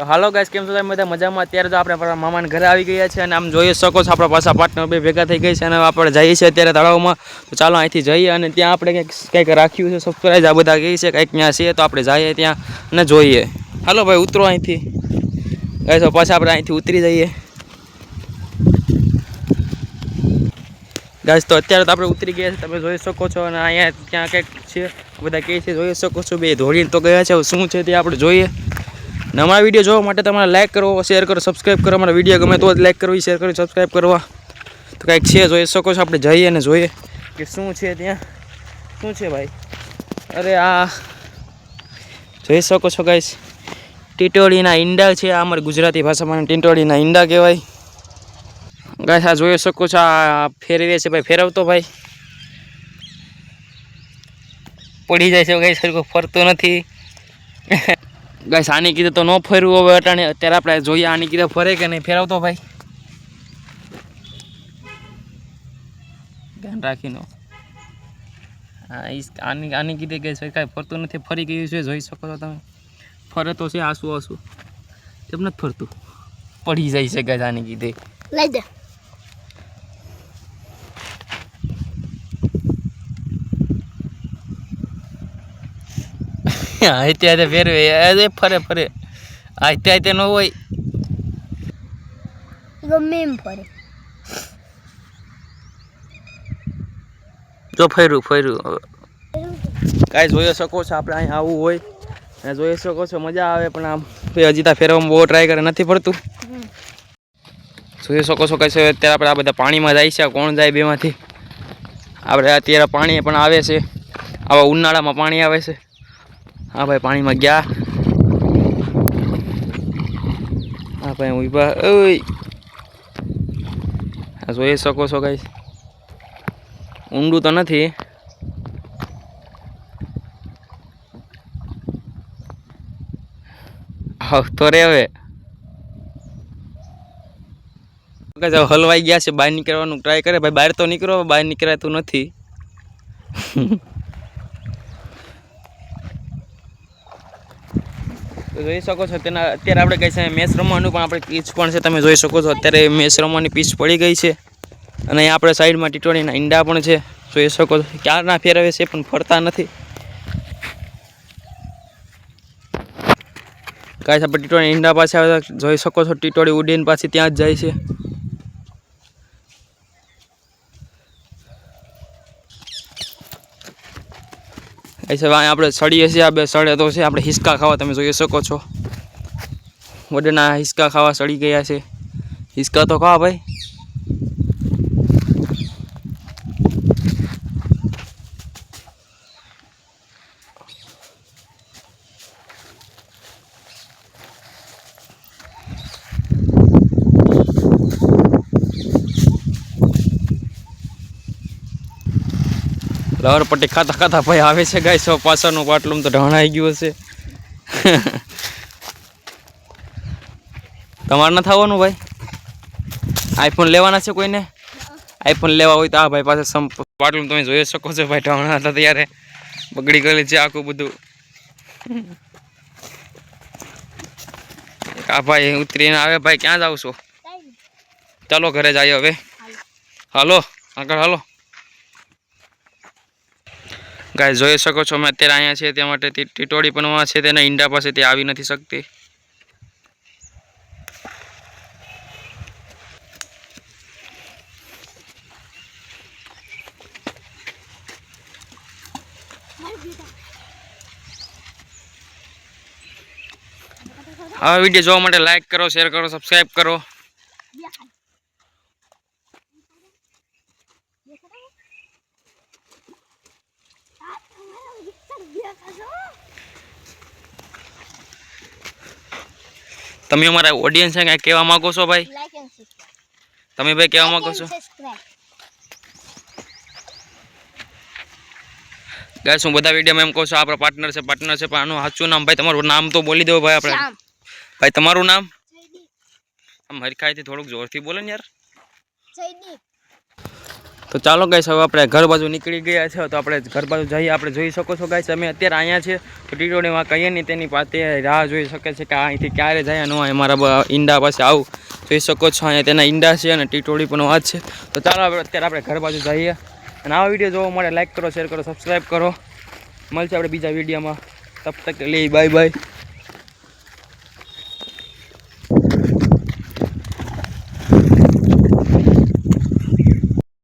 તો હાલો ગાઈસ, કેમ છો તમે બધા મજામાં? અત્યારે તો આપણે આપણા મામાના ઘરે આવી ગયા છે અને આમ જોઈ શકો છો આપણા પાછા પાર્ટનર બે ભેગા થઈ ગઈ છે અને આપણે જઈએ છીએ અત્યારે તળાવમાં. તો ચાલો અહીંથી જઈએ અને ત્યાં આપણે કંઈક રાખ્યું છે સરપ્રાઈઝ, આ બધા કહે છે કંઈક ત્યાં છે, તો આપણે જઈએ ત્યાં અને જોઈએ. હાલો ભાઈ, ઉતરો અહીંથી. ગાઈસ પાછા આપણે અહીંથી ઉતરી જઈએ. ગાઈસ તો અત્યારે તો આપણે ઉતરી ગયા છે, તમે જોઈ શકો છો. અને અહીંયા ત્યાં કંઈક છે, બધા કહે છે, જોઈ શકો છો. બે ધોળીને તો ગયા છે, શું છે તે આપણે જોઈએ. અને અમારા વિડીયો જોવા માટે તમારે લાઈક કરો, શેર કરો, સબસ્ક્રાઈબ કરો. અમારા વિડીયો ગમે તો જ લાઈક કરવી, શેર કરવી, સબસ્ક્રાઈબ કરવા. તો કંઈક છે, જોઈ શકો છો. આપણે જઈએ અને જોઈએ કે શું છે ત્યાં. શું છે ભાઈ? અરે આ જોઈ શકો છો ગાઈસ, ટીટોળીના ઈંડા છે. આ અમારી ગુજરાતી ભાષામાં ટીટોળીના ઈંડા કહેવાય. ગાઈસ આ જોઈ શકો છો, આ ફેરવે છે ભાઈ. ફેરવતો ભાઈ પડી જાય છે ગાઈસ, સરખું ફરતું નથી. ગાઈસ આની કીધે તો ન ફરવું હવે અટાણે. અત્યારે આપણે જોઈએ આની કીધે ફરે કે નહીં. ફેરવતો ભાઈ, ધ્યાન રાખીને. હા આની કીધે ગઈ કાંઈ ફરતું નથી, ફરી ગયું છે. જોઈ શકો છો તમે, ફરે તો છે આસુ આસુ, કેમ નથી ફરતું? પડી જાય છે ગાઈસ આની કીધે. લઈ દે. અત્યારે ફેરવે ફરે ફરે. અત્યારે ન હોય ગમે એમ ફરે. જો ફર્યું કાંઈ જોઈ શકો છો. આપણે અહીંયા આવવું હોય અને જોઈ શકો છો, મજા આવે. પણ આમ હજી ત્યાં ફેરવામાં બહુ ટ્રાય કરે, નથી ફરતું. જોઈ શકો છો કઈ. અત્યારે આપણે આ બધા પાણીમાં જાય છે. કોણ જાય બેમાંથી? આપણે અત્યારે પાણી પણ આવે છે, આવા ઉનાળામાં પાણી આવે છે. હા ભાઈ પાણીમાં ગયા. હા ભાઈ હું ઉભા. જોઈ શકો છો ગાઈસ, ઊંડું તો નથી. હા તો રે હવે હલવાઈ ગયા છે. બહાર નીકળવાનું ટ્રાય કરે ભાઈ. બહાર તો નીકળો, બહાર નીકળાતું નથી. જોઈ શકો છો તેના અત્યારે આપણે કઈ છે મેચ રમવાનું પણ આપણે પીચ પણ છે, તમે જોઈ શકો છો. અત્યારે મેચ રમવાની પીચ પડી ગઈ છે અને અહીંયા આપણે સાઈડમાં ટીટોળીના ઈંડા પણ છે. જોઈ શકો છો ક્યારના ફેરવે છે પણ ફરતા નથી. કાંઈ આપણે ટીટોળી ઈંડા પાછા જોઈ શકો છો. ટીટોળી ઉડીને પાછી ત્યાં જ જાય છે. આપણે સળીએ છીએ, આ બે સળે તો છે. આપણે હિસકા ખાવા, તમે જોઈ શકો છો. વડના હિસકા ખાવા સળી ગયા છે. હિસકા તો ખાવા ભાઈ. લવર પટ્ટી ખાતા ખાતા ભાઈ આવે છે ગાઈસ. પાછળનું પાટલું તો ઢણાઈ ગયું હશે. તમારે નથી આવવાનું ભાઈ? આઈફોન લેવાના છે કોઈને? આઈફોન લેવા હોય તો આ ભાઈ પાસે પાટલું તમે જોઈ શકો છો ભાઈ. ઢણા હતા ત્યારે બગડી ગયેલી છે આખું બધું. આ ભાઈ ઉતરીને આવે ભાઈ. ક્યાં જાવ છો? ચાલો ઘરે જઈએ હવે. હાલો આગળ હાલો. ગાઈસ જોઈ શકો છો અમે અત્યારે અહીંયા છે, તે માટે ટીટોળી પણ છે તેના ઈંડા પાસે તે આવી નથી શકતી. આ વિડીયો જોવા માટે લાઈક કરો, શેર કરો, સબસ્ક્રાઈબ કરો. તમે અમારા ઓડિયન્સ ને કઈ કહેવા માંગો છો ભાઈ? તમે ભાઈ કહેવા માંગો છો? ગાઈસ હું બધા વિડીયોમાં એમ કહું છું આપણા પાર્ટનર છે પણ આનું સાચું નામ ભાઈ તમારું નામ તો બોલી દો ભાઈ. આપણે ભાઈ તમારું નામ આમ હરખાઈથી થોડુંક જોરથી બોલો ને યાર. તો ચાલો ગાઈસ હવે આપણે ઘર બાજુ નીકળી ગયા છે તો આપણે ઘર બાજુ જઈએ આપણે જોઈ શકો છો ગાઈસ અમે અત્યારે અહીંયા છે તો ટીટોડીમાં કહીએ નહીં તેની પાસે રાહ જોઈ શકે છે કે અહીંથી ક્યારે જાય ન હોય મારા ઈંડા પાસે આવું જોઈ શકો છો અહીંયા તેના ઈંડા છે અને ટીટોડી પણ વાત છે તો ચાલો અત્યારે આપણે ઘર બાજુ જઈએ અને આવા વિડીયો જોવા માટે લાઈક કરો શેર કરો સબસ્ક્રાઈબ કરો મળશે આપણે બીજા વિડીયોમાં તબ તક લે બાય બાય